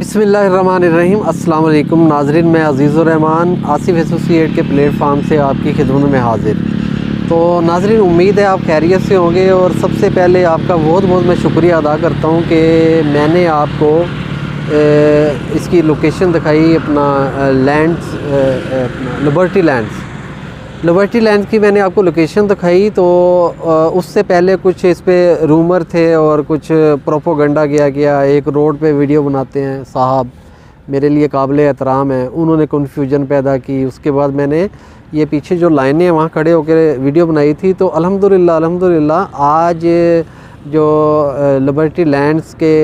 बिस्मिल्लाहिर्रहमानिर्रहीम। अस्सलाम वालेकुम नाज़रीन, मैं अज़ीज़ुर रहमान आसिफ एसोसिएट के प्लेटफार्म से आपकी खिदमत में हाज़िर। तो नाज़रीन, उम्मीद है आप खैरियत से होंगे और सबसे पहले आपका बहुत बहुत मैं शुक्रिया अदा करता हूँ कि मैंने आपको इसकी लोकेशन दिखाई, अपना लैंड्स, लिबर्टी लैंड्स की मैंने आपको लोकेशन दिखाई। तो उससे पहले कुछ इस पे रूमर थे और कुछ प्रोपोगंडा किया गया। एक रोड पे वीडियो बनाते हैं साहब, मेरे लिए काबिल एहतराम है, उन्होंने कन्फ्यूजन पैदा की। उसके बाद मैंने ये पीछे जो लाइनें वहाँ खड़े होकर वीडियो बनाई थी। तो अल्हम्दुलिल्लाह आज जो लिबर्टी लैंड्स के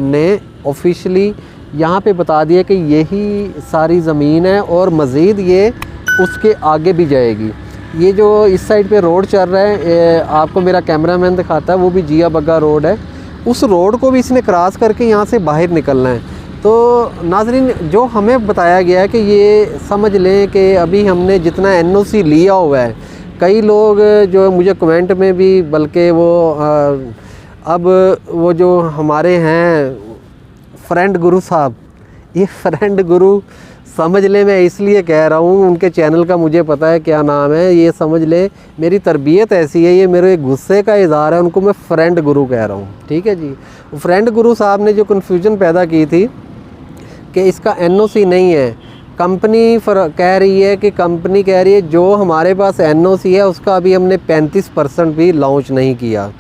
ने ऑफिशियली यहाँ पे बता दिया कि यही सारी ज़मीन है और मज़ीद ये उसके आगे भी जाएगी। ये जो इस साइड पे रोड चल रहा है, आपको मेरा कैमरामैन दिखाता है, वो भी जिया बग्गा रोड है। उस रोड को भी इसने क्रॉस करके यहाँ से बाहर निकलना है। तो नाज़रीन, जो हमें बताया गया है कि ये समझ लें कि अभी हमने जितना एनओसी लिया हुआ है, कई लोग जो मुझे कमेंट में भी, बल्कि वो अब वो जो हमारे हैं फ्रेंड गुरु साहब, ये फ्रेंड गुरु समझ ले, मैं इसलिए कह रहा हूँ, उनके चैनल का मुझे पता है क्या नाम है, ये समझ ले मेरी तरबियत ऐसी है, ये मेरे गुस्से का इज़हार है, उनको मैं फ्रेंड गुरु कह रहा हूँ। ठीक है जी। फ्रेंड गुरु साहब ने जो कन्फ्यूजन पैदा की थी कि इसका एनओसी नहीं है, कंपनी कह रही है कि कंपनी कह रही है जो हमारे पास एनओसी है उसका अभी हमने 35% भी लॉन्च नहीं किया।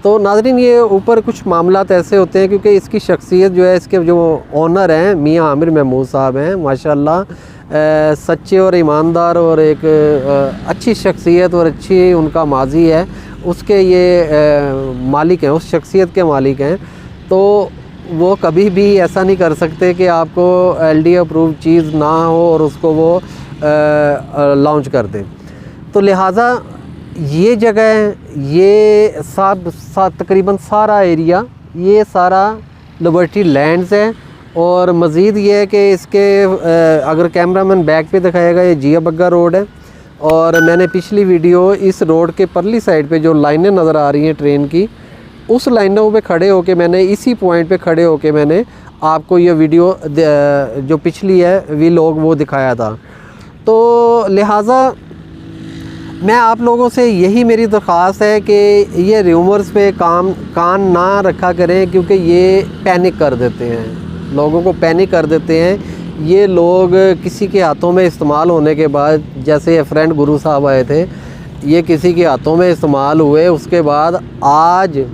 तो नाज़रीन, ये ऊपर कुछ मामलात ऐसे होते हैं क्योंकि इसकी शख्सियत जो है, इसके जो ओनर हैं मियाँ आमिर महमूद साहब हैं, माशाल्लाह सच्चे और ईमानदार और एक अच्छी शख्सियत और अच्छी उनका माजी है, उसके ये मालिक हैं, उस शख्सियत के मालिक हैं। तो वो कभी भी ऐसा नहीं कर सकते कि आपको एलडी अप्रूव चीज़ ना हो और उसको वो लॉन्च कर दें। तो लिहाजा ये जगह, ये तकरीबन सारा एरिया, ये सारा लिबर्टी लैंड्स है। और मज़ीद ये है कि इसके अगर कैमरामैन बैक पे दिखाएगा, ये जिया बग्गा रोड है। और मैंने पिछली वीडियो इस रोड के परली साइड पे जो लाइनें नज़र आ रही हैं ट्रेन की, उस लाइनों पे खड़े होके मैंने, इसी पॉइंट पे खड़े होके मैंने आपको ये वीडियो जो पिछली है व्लॉग वो दिखाया था। तो लिहाजा मैं आप लोगों से यही मेरी दरख्वास्त है कि ये र्यूमर्स पे कान ना रखा करें, क्योंकि ये पैनिक कर देते हैं, लोगों को पैनिक कर देते हैं। ये लोग किसी के हाथों में इस्तेमाल होने के बाद, जैसे फ्रेंड गुरु साहब आए थे, ये किसी के हाथों में इस्तेमाल हुए, उसके बाद आज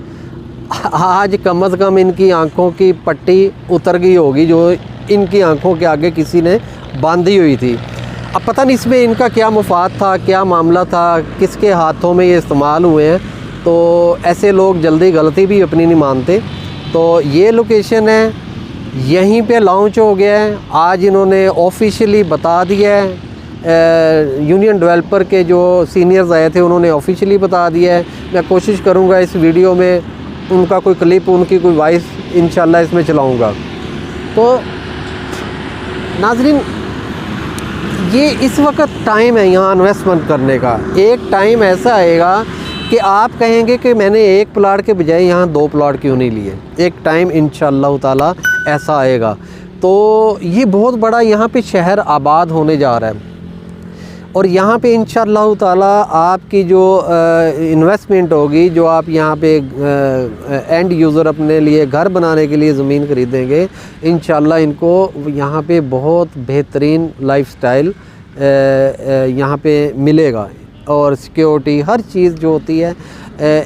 कम अज़ कम इनकी आंखों की पट्टी उतर गई होगी जो इनकी आंखों के आगे किसी ने बांधी हुई थी। अब पता नहीं इसमें इनका क्या मुफाद था, क्या मामला था, किसके हाथों में ये इस्तेमाल हुए हैं। तो ऐसे लोग जल्दी गलती भी अपनी नहीं मानते। तो ये लोकेशन है, यहीं पे लॉन्च हो गया है। आज इन्होंने ऑफिशियली बता दिया है, यूनियन डेवलपर के जो सीनियर्स आए थे उन्होंने ऑफिशियली बता दिया है। मैं कोशिश करूँगा इस वीडियो में उनका कोई क्लिप, उनकी कोई वॉइस इंशाल्लाह इसमें चलाऊँगा। तो नाज़रीन, ये इस वक्त टाइम है यहाँ इन्वेस्टमेंट करने का। एक टाइम ऐसा आएगा कि आप कहेंगे कि मैंने एक प्लाट के बजाय यहाँ 2 प्लाट क्यों नहीं लिए। एक टाइम इंशाअल्लाह ताला ऐसा आएगा। तो ये बहुत बड़ा यहाँ पे शहर आबाद होने जा रहा है और यहाँ पे इंशाअल्लाह ताला आपकी जो इन्वेस्टमेंट होगी, जो आप यहाँ पे एंड यूज़र अपने लिए घर बनाने के लिए ज़मीन ख़रीदेंगे, इंशाअल्लाह इनको यहाँ पे बहुत बेहतरीन लाइफस्टाइल यहाँ पे मिलेगा। और सिक्योरिटी, हर चीज़ जो होती है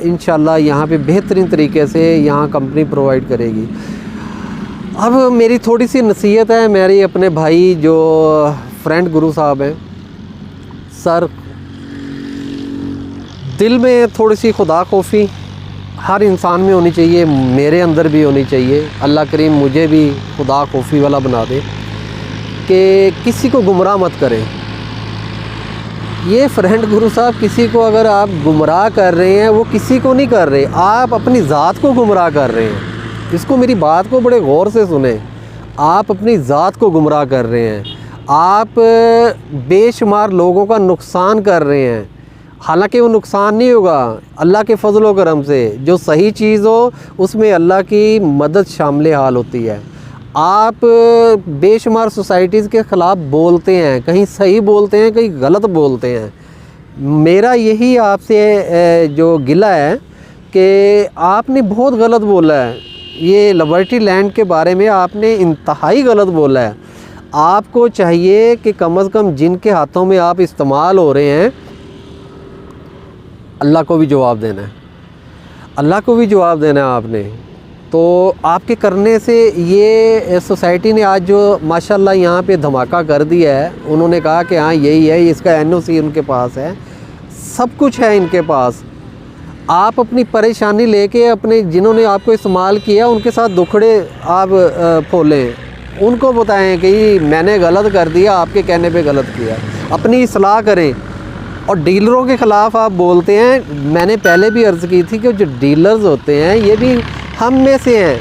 इंशाअल्लाह यहाँ पे बेहतरीन तरीके से यहाँ कंपनी प्रोवाइड करेगी। अब मेरी थोड़ी सी नसीहत है, मेरी अपने भाई जो फ्रेंड गुरु साहब हैं, सर, दिल में थोड़ी सी खुदा खौफी हर इंसान में होनी चाहिए, मेरे अंदर भी होनी चाहिए। अल्लाह करीम मुझे भी खुदा खौफी वाला बना दे कि किसी को गुमराह मत करें। ये फ्रेंड गुरु साहब, किसी को अगर आप गुमराह कर रहे हैं, वो किसी को नहीं कर रहे, आप अपनी ज़ात को गुमराह कर रहे हैं। इसको, मेरी बात को बड़े गौर से सुने, आप अपनी ज़ात को गुमराह कर रहे हैं, आप बेशुमार लोगों का नुकसान कर रहे हैं। हालांकि वो नुकसान नहीं होगा, अल्लाह के फजल व करम से जो सही चीज़ हो उसमें अल्लाह की मदद शामिल हाल होती है। आप बेशुमार सोसाइटीज़ के ख़िलाफ़ बोलते हैं, कहीं सही बोलते हैं, कहीं गलत बोलते हैं। मेरा यही आपसे जो गिला है कि आपने बहुत गलत बोला है। ये लिबर्टी लैंड के बारे में आपने इंतहाई गलत बोला है। आपको चाहिए कि कम से कम जिनके हाथों में आप इस्तेमाल हो रहे हैं, अल्लाह को भी जवाब देना है, अल्लाह को भी जवाब देना है आपने। तो आपके करने से ये सोसाइटी ने आज जो माशाल्लाह यहाँ पे धमाका कर दिया है, उन्होंने कहा कि हाँ यही है, इसका एनओसी उनके पास है, सब कुछ है इनके पास। आप अपनी परेशानी लेके अपने जिन्होंने आपको इस्तेमाल किया उनके साथ दुखड़े आप फोलें, उनको बताएं कि मैंने गलत कर दिया, आपके कहने पे गलत किया, अपनी इस्लाह करें। और डीलरों के ख़िलाफ़ आप बोलते हैं, मैंने पहले भी अर्ज़ की थी कि जो डीलर्स होते हैं ये भी हम में से हैं,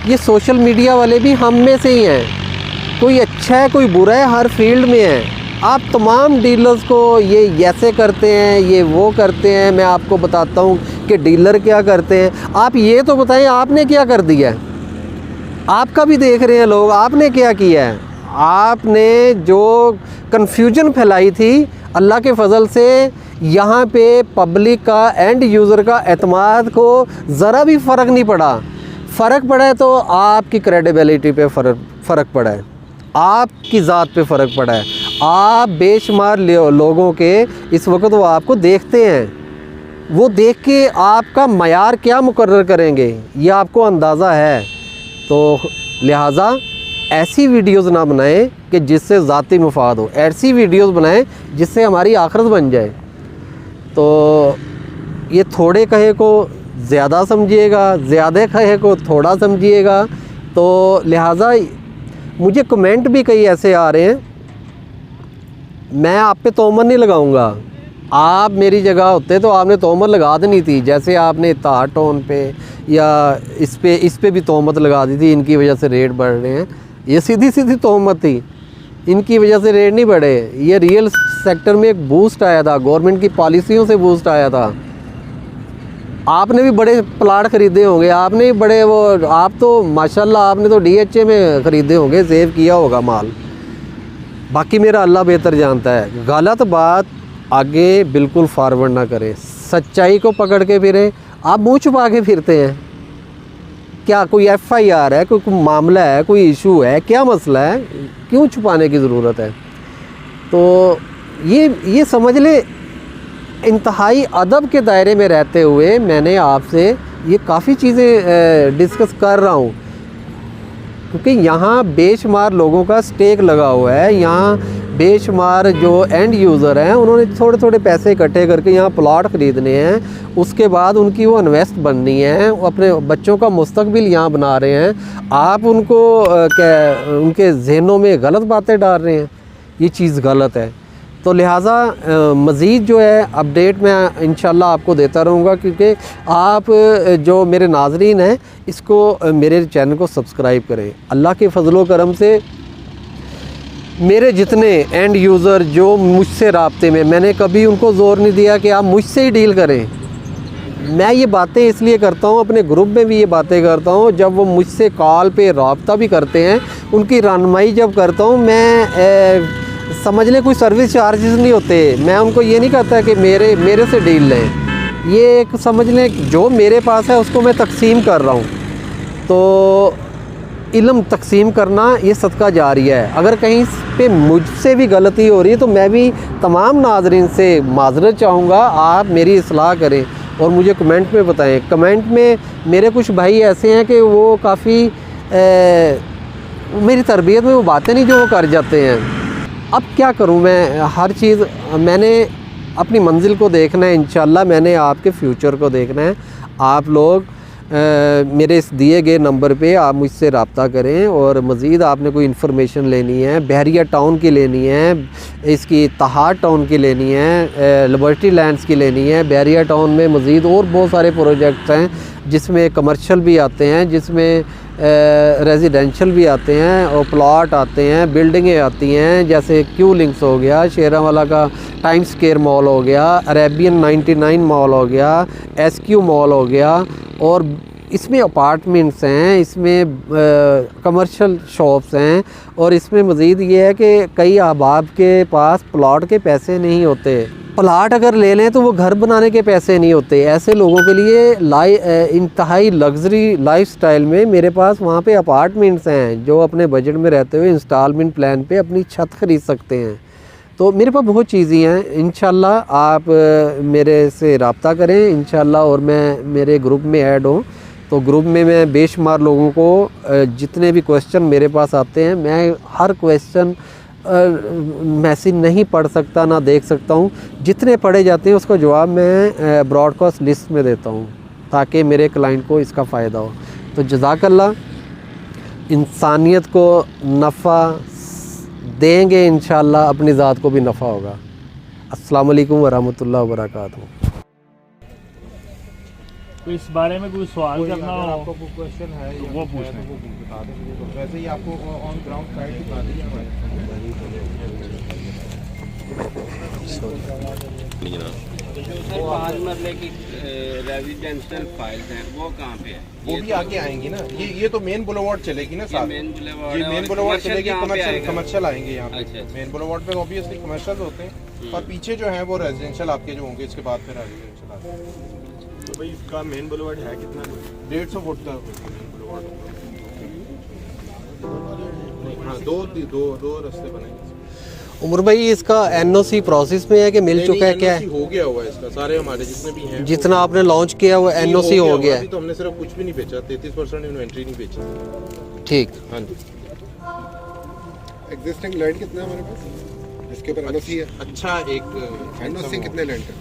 ये सोशल मीडिया वाले भी हम में से ही हैं। कोई अच्छा है कोई बुरा है, हर फील्ड में है। आप तमाम डीलर्स को ये ऐसे करते हैं, ये वो करते हैं, मैं आपको बताता हूँ कि डीलर क्या करते हैं। आप ये तो बताएं आपने क्या कर दिया है, आपका भी देख रहे हैं लोग, आपने क्या किया है। आपने जो कन्फ्यूजन फैलाई थी, अल्लाह के फ़ज़ल से यहाँ पे पब्लिक का एंड यूज़र का एतमाद को ज़रा भी फ़र्क नहीं पड़ा। फ़र्क पड़ा है तो आपकी क्रेडिबिलिटी पे फ़र्क पड़ा है, आपकी ज़ात पे फ़र्क पड़ा है। आप बेशुमार लोगों के इस वक्त वो आपको देखते हैं, वो देख के आपका मयार क्या मुकर्रर करेंगे ये आपको अंदाज़ा है। तो लिहाजा ऐसी वीडियोस ना बनाएं कि जिससे ज़ाती मुफाद हो, ऐसी वीडियोस बनाएं जिससे हमारी आखिरत बन जाए। तो ये थोड़े कहे को ज़्यादा समझिएगा, ज़्यादा कहे को थोड़ा समझिएगा। तो लिहाजा मुझे कमेंट भी कई ऐसे आ रहे हैं, मैं आप पे तोहमत नहीं लगाऊंगा। आप मेरी जगह होते तो आपने तोहमत लगा देनी थी, जैसे आपने तार टोन पे या इस पे भी तोहमत लगा दी थी, इनकी वजह से रेट बढ़ रहे हैं। ये सीधी सीधी तोहमत थी, इनकी वजह से रेट नहीं बढ़े। ये रियल सेक्टर में एक बूस्ट आया था, गवर्नमेंट की पॉलिसियों से बूस्ट आया था। आपने भी बड़े प्लाट ख़रीदे होंगे, आपने भी बड़े वो, आप तो माशाल्लाह आपने तो DHA में ख़रीदे होंगे, सेव किया होगा माल। बाकी मेरा अल्लाह बेहतर जानता है। गलत बात आगे बिल्कुल फॉरवर्ड ना करें, सच्चाई को पकड़ के फिरें। आप मुँह छुपा के फिरते हैं, क्या कोई FIR है, कोई मामला है, कोई इशू है, क्या मसला है, क्यों छुपाने की ज़रूरत है। तो ये समझ ले, इंतहाई अदब के दायरे में रहते हुए मैंने आपसे ये काफ़ी चीज़ें डिस्कस कर रहा हूँ, क्योंकि यहाँ बेशुमार लोगों का स्टेक लगा हुआ है। यहाँ बेशुमार जो एंड यूज़र हैं उन्होंने थोड़े थोड़े पैसे इकट्ठे करके यहाँ प्लॉट ख़रीदने हैं, उसके बाद उनकी वो इन्वेस्ट बननी है, वो अपने बच्चों का मुस्तकबिल यहाँ बना रहे हैं। आप उनको उनके जहनों में गलत बातें डाल रहे हैं, ये चीज़ गलत है। तो लिहाजा मज़ीद जो है अपडेट मैं इंशाल्लाह आपको देता रहूँगा, क्योंकि आप जो मेरे नाज़रीन हैं इसको मेरे चैनल को सब्सक्राइब करें। अल्लाह के फजलो करम से मेरे जितने एंड यूज़र जो मुझसे राब्ते में, मैंने कभी उनको ज़ोर नहीं दिया कि आप मुझसे ही डील करें। मैं ये बातें इसलिए करता हूँ, अपने ग्रुप में भी ये बातें करता हूँ, जब वो मुझसे कॉल पे राब्ता भी करते हैं, उनकी रहनुमाई जब करता हूँ, मैं समझ लें कोई सर्विस चार्जेस नहीं होते। मैं उनको ये नहीं कहता कि मेरे से डील लें, ये एक समझ लें जो मेरे पास है उसको मैं तकसीम कर रहा हूँ। तो इल्म तकसीम करना ये सदका जारिया है। अगर कहीं पे मुझसे भी गलती हो रही है तो मैं भी तमाम नाज़रीन से माज़रत चाहूँगा, आप मेरी इस्लाह करें और मुझे कमेंट में बताएं। कमेंट में मेरे कुछ भाई ऐसे हैं कि वो काफ़ी मेरी तरबियत में वो बातें नहीं जो वो कर जाते हैं। अब क्या करूं मैं, हर चीज़ मैंने अपनी मंजिल को देखना है, इंशाल्लाह मैंने आपके फ्यूचर को देखना है। आप लोग मेरे इस दिए गए नंबर पे आप मुझसे रब्ता करें, और मज़ीद आपने कोई इन्फॉर्मेशन लेनी है, बहरिया टाउन की लेनी है, इसकी तहार टाउन की लेनी है, लिबर्टी लैंड्स की लेनी है। बहरिया टाउन में मज़ीद और बहुत सारे प्रोजेक्ट्स हैं जिसमें कमर्शियल भी आते हैं, जिसमें रेजिडेंशियल भी आते हैं, और प्लॉट आते हैं, बिल्डिंगें आती हैं, जैसे क्यू लिंक्स हो गया, शेरावाला का टाइम स्क्वायर मॉल हो गया, अरेबियन 99 मॉल हो गया, SQ मॉल हो गया, और इसमें अपार्टमेंट्स हैं, इसमें कमर्शियल शॉप्स हैं, और इसमें मज़ीद ये है कि कई अहबाब के पास प्लॉट के पैसे नहीं होते। प्लाट अगर ले लें तो वो घर बनाने के पैसे नहीं होते। ऐसे लोगों के लिए इंतहाई लग्जरी लाइफस्टाइल में मेरे पास वहाँ पे अपार्टमेंट्स हैं जो अपने बजट में रहते हुए इंस्टॉलमेंट प्लान पे अपनी छत ख़रीद सकते हैं। तो मेरे पास बहुत चीज़ें हैं। इंशाल्लाह आप मेरे से रब्ता करें इंशाल्लाह, और मैं मेरे ग्रुप में ऐड हूँ तो ग्रुप में मैं बेशुमार लोगों को जितने भी क्वेश्चन मेरे पास आते हैं, मैं हर क्वेश्चन मैसेज नहीं पढ़ सकता ना देख सकता हूँ। जितने पढ़े जाते हैं उसका जवाब मैं ब्रॉडकास्ट लिस्ट में देता हूँ ताकि मेरे क्लाइंट को इसका फ़ायदा हो। तो जज़ाकल्लाह, इंसानियत को नफ़ा देंगे इंशाल्लाह, अपनी ज़ात को भी नफ़ा होगा। अस्सलाम वालेकुम वरहमतुल्लाहि वबरकातुहू। तो इस बारे में कोई सवाल करना हो, आपको कोई क्वेश्चन है तो वो पूछ लें। वो बता दें। तो वैसे ही आपको ऑन ग्राउंड साइड दिखा सर 5 मरले की रेजिडेंशियल फाइल्स हैं, वो कहाँ पे है? वो भी आगे आएंगी ना। ये तो मेन बुलेवार्ड चलेगी ना साथ। मेन बुलेवार्ड ये है, मेन और बुलेवार्ड commercial चलेगी, कहाँ पे आएगा? कमर्शियल आएंगे यहाँ पे। अच्छा, अच्छा। मेन बुलेवार्ड पे ऑब्वियसली कमर्शियल होते हैं, और पीछे जो है वो रेजिडेंशियल आपके जो होंगे, इसके बाद फिर रेजिडेंशियल आते हैं। तो भाई इसका मेन बुलेवार्ड है कितना? 150 फुट का मेन बुलेवार्ड। हाँ, दो रास्ते बनेंगे। उमर भाई, इसका NOC प्रोसेस में है कि मिल चुका है, क्या है? हो गया हुआ है इसका, सारे हमारे जितने भी हैं। जितना आपने लॉन्च किया वो NOC हो गया है? अभी तो हमने सिर्फ कुछ भी नहीं बेचा, 33% इन्वेंट्री नहीं बेची। ठीक। हाँ जी। एग्जिस्टिंग लैंड कितना है हमारे पास इसके ऊपर एनओसी है? अच्छा, एक एनओसी कितने लैंड का?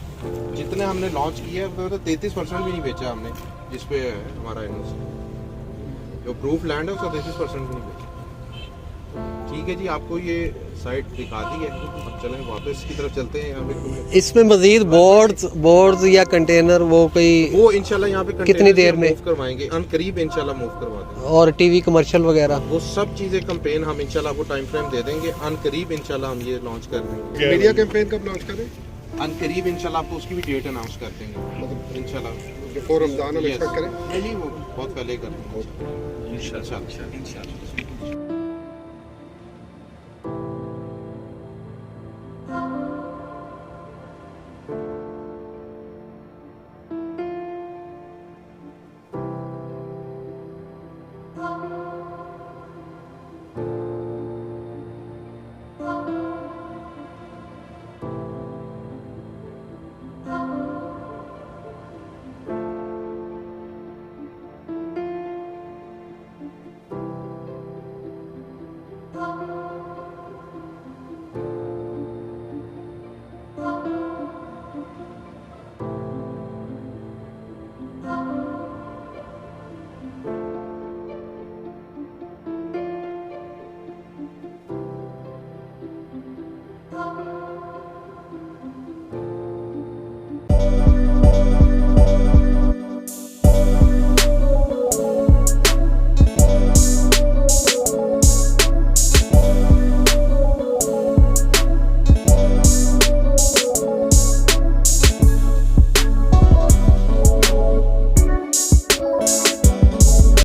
जितने हमने लॉन्च किया है तो 33% भी नहीं बेचा हमने, जिस पे है हमारा एनओसी। जो प्रूफ लैंड है उसका 33% भी नहीं बेचा। ठीक है जी, आपको ये साइट दिखा दी है, अब चलें वापस की तरफ चलते हैं। यहाँ पे इसमें मजीद बोर्ड्स या कंटेनर वो वो इंशाल्लाह यहाँ पे कितनी देर में मूव करवाएंगे, करीब इंशाल्लाह मूव करवा देंगे। और टीवी कमर्शियल वगैरह वो सब चीज़ें कैंपेन हम इंशाल्लाह आपको टाइम फ्रेम दे देंगे। करीब इंशाल्लाह हम ये लॉन्च कर देंगे। मीडिया कैंपेन कब लॉन्च करें? करीब इंशाल्लाह आपको उसकी भी डेट अनाउंस कर देंगे, मतलब इंशाल्लाह बिफोर रमजान हम एक्सपेक्ट करें? नहीं, वो बहुत पहले कर देंगे इंशाल्लाह।